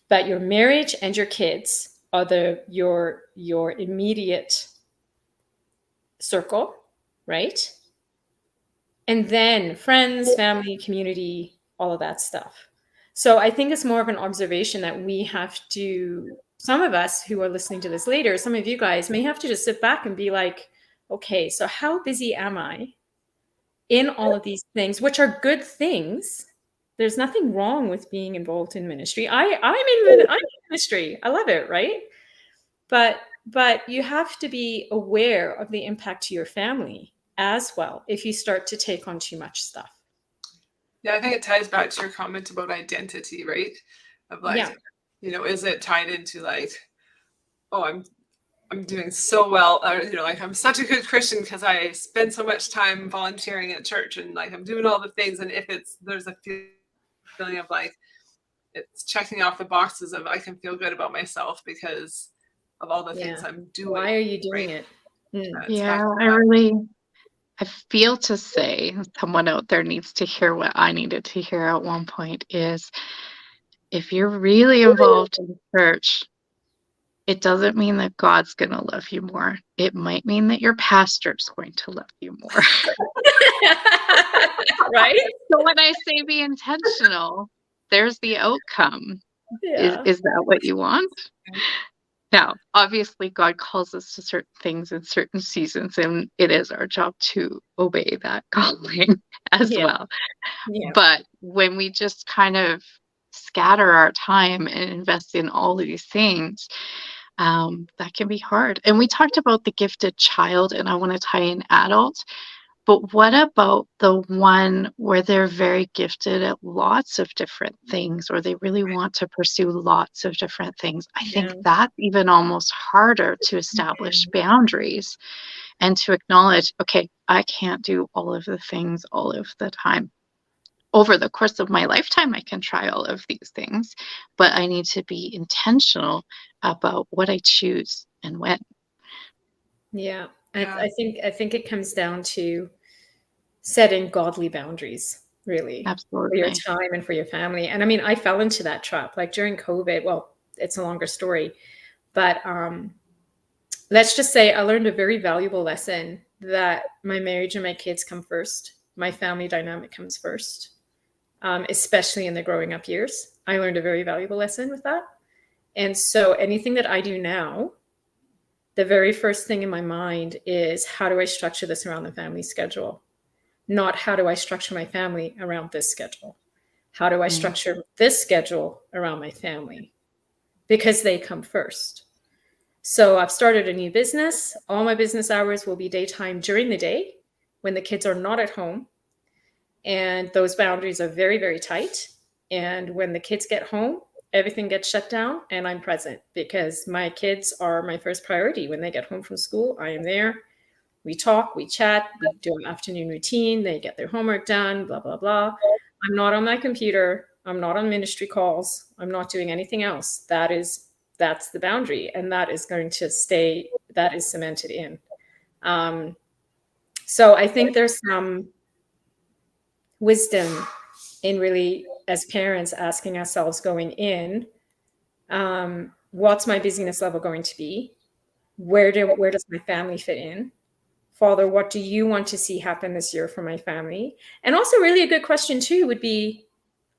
But your marriage and your kids are your immediate circle, right? And then friends, family, community, all of that stuff. So I think it's more of an observation that we have to, some of us who are listening to this later, some of you guys may have to just sit back and be like, okay, so how busy am I in all of these things, which are good things? There's nothing wrong with being involved in ministry. I'm in ministry. I love it, right? But you have to be aware of the impact to your family as well if you start to take on too much stuff. Yeah, I think it ties back to your comment about identity, right? Of like, is it tied into like, oh, I'm doing so well, or like I'm such a good Christian because I spend so much time volunteering at church and like I'm doing all the things. And if there's a feeling of like it's checking off the boxes of I can feel good about myself because of all the things I'm doing. Why are you doing it? Yeah, I feel to say someone out there needs to hear what I needed to hear at one point is if you're really involved in church, it doesn't mean that God's going to love you more. It might mean that your pastor's going to love you more. Right? So when I say be intentional, there's the outcome. Yeah. Is that what you want? Now, obviously, God calls us to certain things in certain seasons, and it is our job to obey that calling as Yeah. well. Yeah. But when we just kind of scatter our time and invest in all of these things, that can be hard. And we talked about the gifted child, and I want to tie in adult. But what about the one where they're very gifted at lots of different things, or they really want to pursue lots of different things? I think Yeah. that's even almost harder to establish boundaries and to acknowledge, okay, I can't do all of the things all of the time. Over the course of my lifetime, I can try all of these things, but I need to be intentional about what I choose and when. Yeah. Yeah. I think it comes down to setting godly boundaries, really, for your Absolutely. time and for your family. And I mean, I fell into that trap like during COVID. Well, it's a longer story, but let's just say I learned a very valuable lesson that my marriage and my kids come first. My family dynamic comes first, especially in the growing up years. I learned a very valuable lesson with that. And so anything that I do now, the very first thing in my mind is how do I structure this around the family schedule? Not how do I structure my family around this schedule? How do I Mm. structure this schedule around my family? Because they come first. So I've started a new business. All my business hours will be daytime during the day when the kids are not at home. And those boundaries are very, very tight. And when the kids get home, everything gets shut down and I'm present because my kids are my first priority. When they get home from school, I am there. We talk, we chat, we do an afternoon routine, they get their homework done, blah, blah, blah. I'm not on my computer. I'm not on ministry calls. I'm not doing anything else. That's the boundary. And that is going to stay, that is cemented in. So I think there's some wisdom in really, as parents, asking ourselves going in, what's my busyness level going to be? Where does my family fit in? Father, what do you want to see happen this year for my family? And also, really a good question too would be,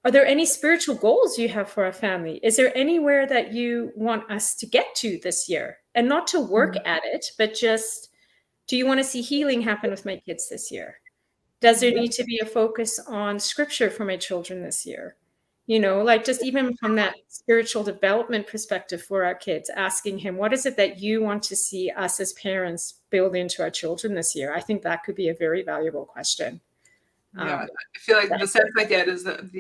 are there any spiritual goals you have for our family? Is there anywhere that you want us to get to this year? And not to work at it, but just, do you want to see healing happen with my kids this year? Does there need to be a focus on scripture for my children this year? You know, like just even from that spiritual development perspective for our kids, asking him, what is it that you want to see us as parents build into our children this year? I think that could be a very valuable question. Yeah, I feel like the sense I get is that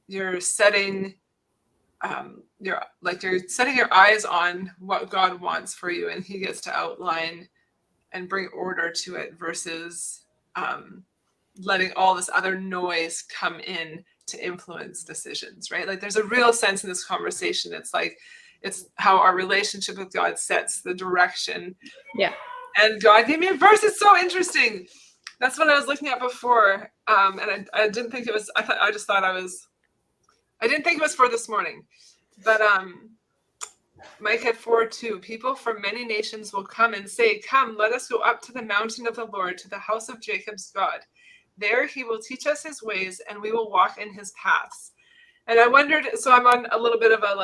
you're setting you're setting your eyes on what God wants for you, and He gets to outline and bring order to it versus letting all this other noise come in to influence decisions, right? Like there's a real sense in this conversation. It's like, it's how our relationship with God sets the direction. Yeah. And God gave me a verse. It's so interesting. That's what I was looking at before. And I didn't think it was, I didn't think it was for this morning, but Micah 4:2, people from many nations will come and say, come, let us go up to the mountain of the Lord, to the house of Jacob's God. There he will teach us his ways and we will walk in his paths. And I wondered, so I'm on a little bit of a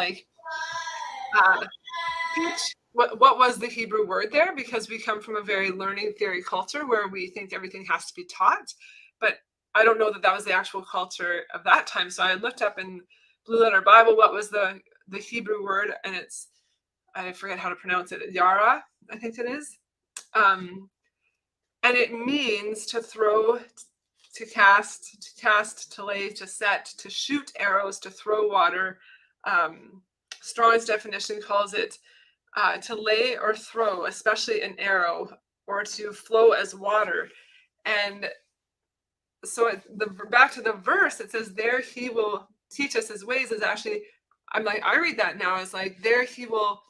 what was the Hebrew word there? Because we come from a very learning theory culture where we think everything has to be taught. But I don't know that that was the actual culture of that time. So I looked up in Blue Letter Bible what was the Hebrew word, and it's, I forget how to pronounce it, Yara, I think it is. And it means to throw, to cast, to lay, to set, to shoot arrows, to throw water. Strong's definition calls it to lay or throw, especially an arrow, or to flow as water. And so back to the verse, it says, there he will teach us his ways, is actually, I'm like, I read that now as like, there he will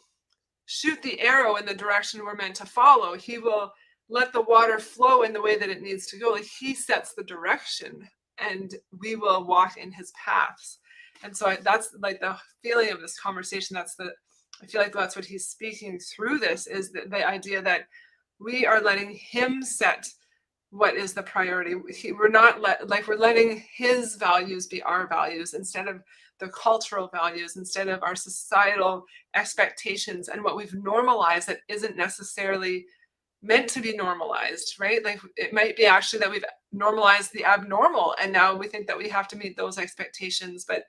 shoot the arrow in the direction we're meant to follow. He will let the water flow in the way that it needs to go. Like he sets the direction and we will walk in his paths. And so that's like the feeling of this conversation. That's I feel like that's what he's speaking through this, is the idea that we are letting him set what is the priority. We're not we're letting his values be our values instead of the cultural values, instead of our societal expectations and what we've normalized that isn't necessarily meant to be normalized, right? Like it might be actually that we've normalized the abnormal and now we think that we have to meet those expectations. But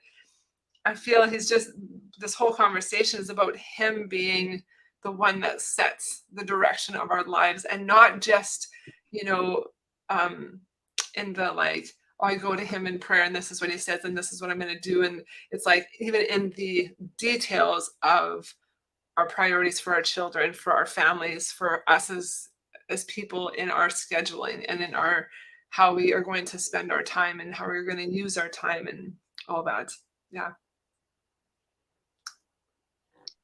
I feel this whole conversation is about him being the one that sets the direction of our lives, and not just, in the like, oh, I go to him in prayer and this is what he says and this is what I'm going to do. And it's like, even in the details of our priorities for our children, for our families, for us as people, in our scheduling and in our how we are going to spend our time and how we're going to use our time and all that. Yeah.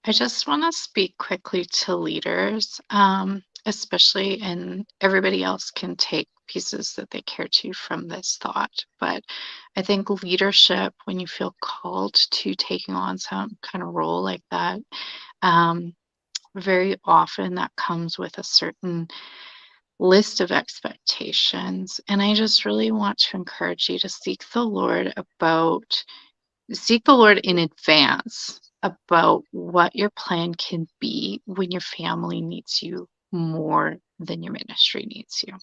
I just want to speak quickly to leaders, especially, and everybody else can take pieces that they care to from this thought. But I think leadership, when you feel called to taking on some kind of role like that, very often that comes with a certain list of expectations. And I just really want to encourage you to seek the Lord in advance about what your plan can be when your family needs you more than your ministry needs you.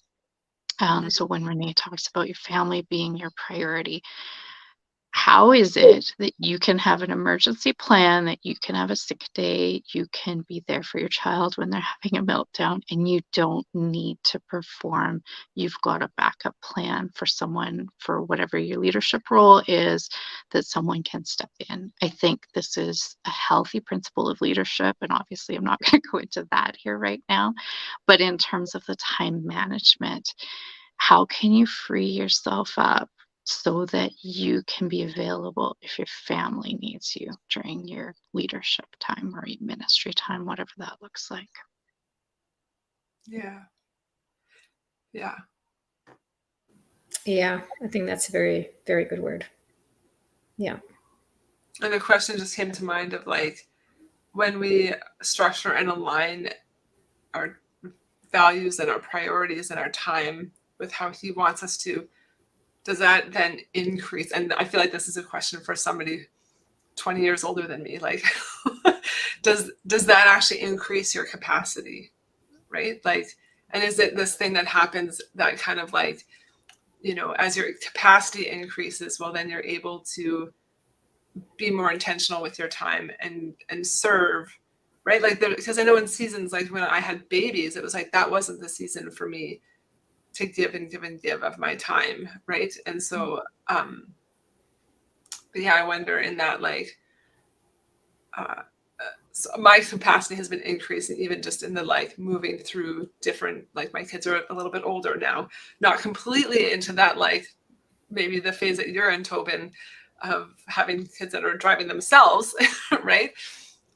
So when Renee talks about your family being your priority, how is it that you can have an emergency plan, that you can have a sick day, you can be there for your child when they're having a meltdown, and you don't need to perform? You've got a backup plan for someone, for whatever your leadership role is, that someone can step in. I think this is a healthy principle of leadership, and obviously I'm not going to go into that here right now, but in terms of the time management, how can you free yourself up so that you can be available if your family needs you during your leadership time or your ministry time, whatever that looks like? Yeah. Yeah. Yeah, I think that's a very, very good word. Yeah. And the question just came to mind of like, when we structure and align our values and our priorities and our time with how he wants us to, does that then increase? And I feel like this is a question for somebody 20 years older than me. Like, does that actually increase your capacity, right? Like, and is it this thing that happens that kind of like, as your capacity increases, well, then you're able to be more intentional with your time and serve, right? Like, because I know in seasons, like when I had babies, it was like, that wasn't the season for me to give and give and give of my time, right? And so, but yeah, I wonder in that, like, so my capacity has been increasing, even just in the like moving through different, like my kids are a little bit older now, not completely into that, like maybe the phase that you're in, Tobin, of having kids that are driving themselves, right?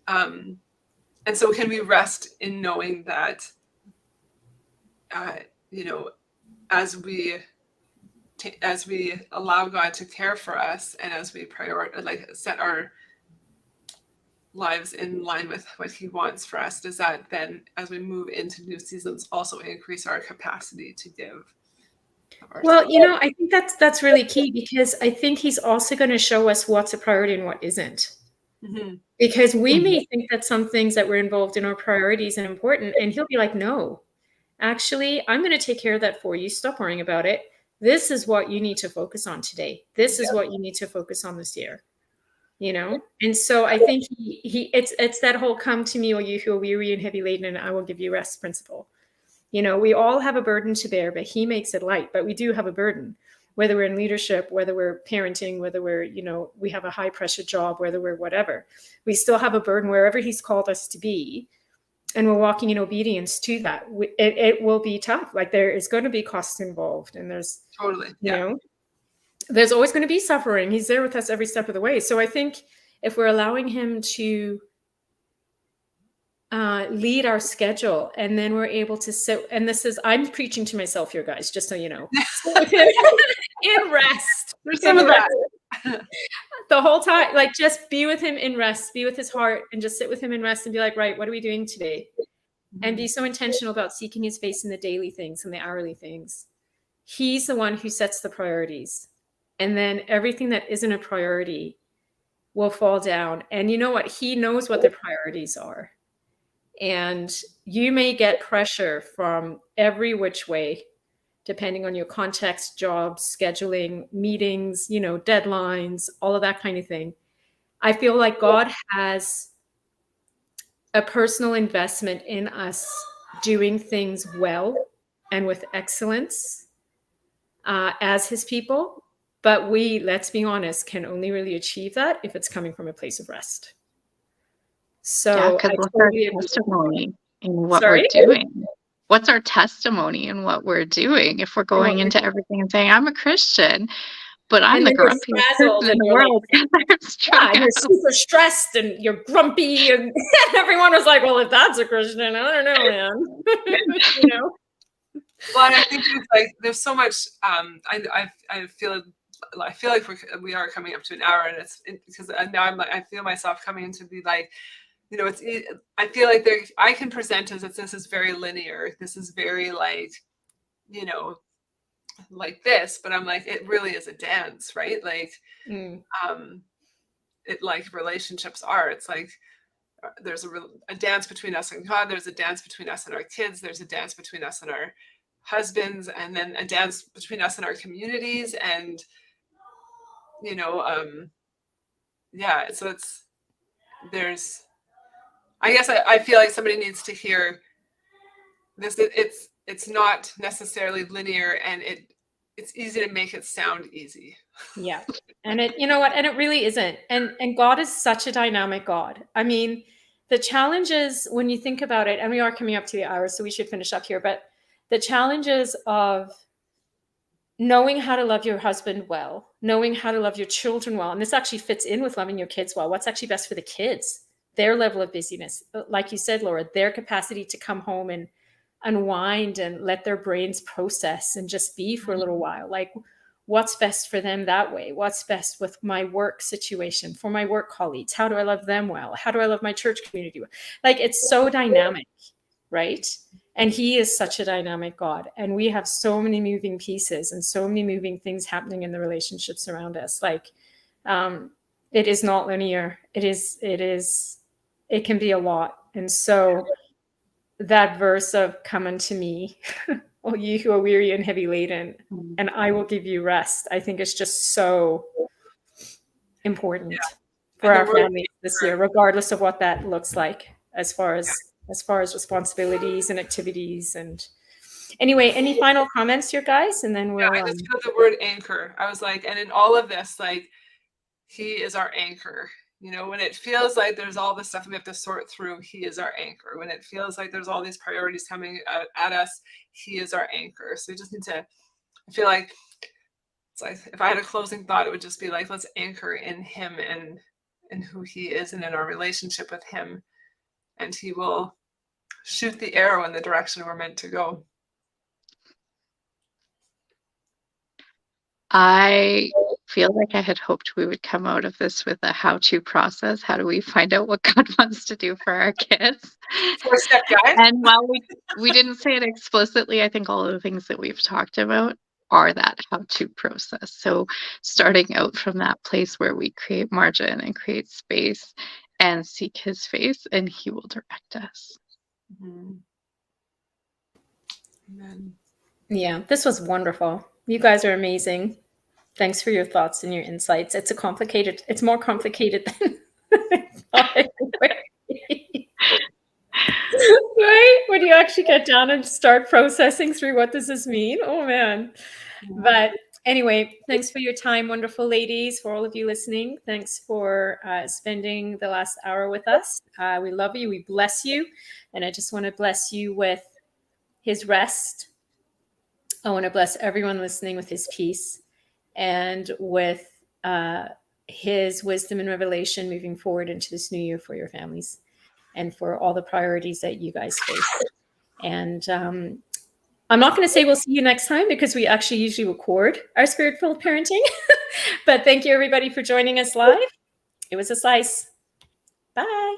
And so can we rest in knowing that, as we allow God to care for us, and as we set our lives in line with what he wants for us, does that then, as we move into new seasons, also increase our capacity to give? Well, I think that's really key, because I think he's also going to show us what's a priority and what isn't. Mm-hmm. Because we may think that some things that we're involved in are priorities and important, and he'll be like, no, actually, I'm going to take care of that for you. Stop worrying about it. This is what you need to focus on today. This is what you need to focus on this year. And so I think it's that whole come to me, all you who are weary and heavy laden, and I will give you rest principle. We all have a burden to bear, but he makes it light. But we do have a burden, whether we're in leadership, whether we're parenting, whether we're, we have a high pressure job, whether we're whatever. We still have a burden wherever he's called us to be. And we're walking in obedience to that. It will be tough. Like, there is going to be costs involved, and there's totally, there's always going to be suffering. He's there with us every step of the way. So I think if we're allowing him to lead our schedule, and then we're able to sit, and I'm preaching to myself here, guys, just so you know, in rest. There's some of that. the whole time, like just be with him in rest, be with his heart, and just sit with him in rest and be like, right, what are we doing today? And be so intentional about seeking his face in the daily things and the hourly things. He's the one who sets the priorities. And then everything that isn't a priority will fall down. And you know what? He knows what the priorities are. And you may get pressure from every which way, depending on your context, jobs, scheduling, meetings, deadlines, all of that kind of thing. I feel like God has a personal investment in us doing things well and with excellence as his people. But we, let's be honest, can only really achieve that if it's coming from a place of rest. So because what's our testimony in what Sorry? we're doing? What's our testimony in what we're doing if we're going into everything and saying, I'm a Christian, but I'm And the then you're grumpiest frazzled person in and the you're world. Yeah, and you're super stressed and you're grumpy, and everyone was like, well, if that's a Christian, I don't know, man. Well, and I think there's so much. I feel like we are coming up to an hour, and because now I feel myself coming into be like, I feel like I can present as if this is very linear. This is very like this, but I'm like, it really is a dance, right? Like, it like relationships are. It's like there's a dance between us and God. There's a dance between us and our kids. There's a dance between us and our husbands, and then a dance between us and our communities. And so I guess I feel like somebody needs to hear this. It's not necessarily linear, and it's easy to make it sound easy. Yeah. And it really isn't. And God is such a dynamic God. I mean, the challenges when you think about it, and we are coming up to the hour, so we should finish up here, but the challenges of knowing how to love your husband well, knowing how to love your children well, and this actually fits in with loving your kids well. What's actually best for the kids, their level of busyness, like you said, Laura, their capacity to come home and unwind and let their brains process and just be for a little while. Like, what's best for them that way? What's best with my work situation, for my work colleagues? How do I love them well? How do I love my church community well? Like, it's so dynamic, right? And he is such a dynamic God. And we have so many moving pieces and so many moving things happening in the relationships around us. Like, it is not linear. It can be a lot. And so that verse of come unto me, all you who are weary and heavy laden, and I will give you rest, I think it's just so important for our families this year, regardless of what that looks like as far as responsibilities and activities. And anyway, any final comments here, guys? And then we'll I just feel the word anchor. I was like, and in all of this, like, he is our anchor. When it feels like there's all this stuff we have to sort through, he is our anchor. When it feels like there's all these priorities coming at us, he is our anchor. So we just need to, I feel like, it's like, if I had a closing thought, it would just be like, let's anchor in him and in who he is and in our relationship with him. And he will shoot the arrow in the direction we're meant to go. I feel like I had hoped we would come out of this with a how-to process. How do we find out what God wants to do for our kids? 4-step guide. And while we didn't say it explicitly, I think all of the things that we've talked about are that how-to process. So starting out from that place where we create margin and create space and seek his face, and he will direct us. Mm-hmm. Amen. Yeah, this was wonderful. You guys are amazing. Thanks for your thoughts and your insights. It's more complicated than I thought it would be. Right? When you actually get down and start processing through what does this mean? Oh man. But anyway, thanks for your time, wonderful ladies, for all of you listening. Thanks for spending the last hour with us. We love you. We bless you. And I just want to bless you with his rest. I want to bless everyone listening with his peace and with his wisdom and revelation moving forward into this new year for your families and for all the priorities that you guys face. And I'm not going to say we'll see you next time because we actually usually record our Spirit-Filled Parenting. But thank you, everybody, for joining us live. It was a slice. Bye.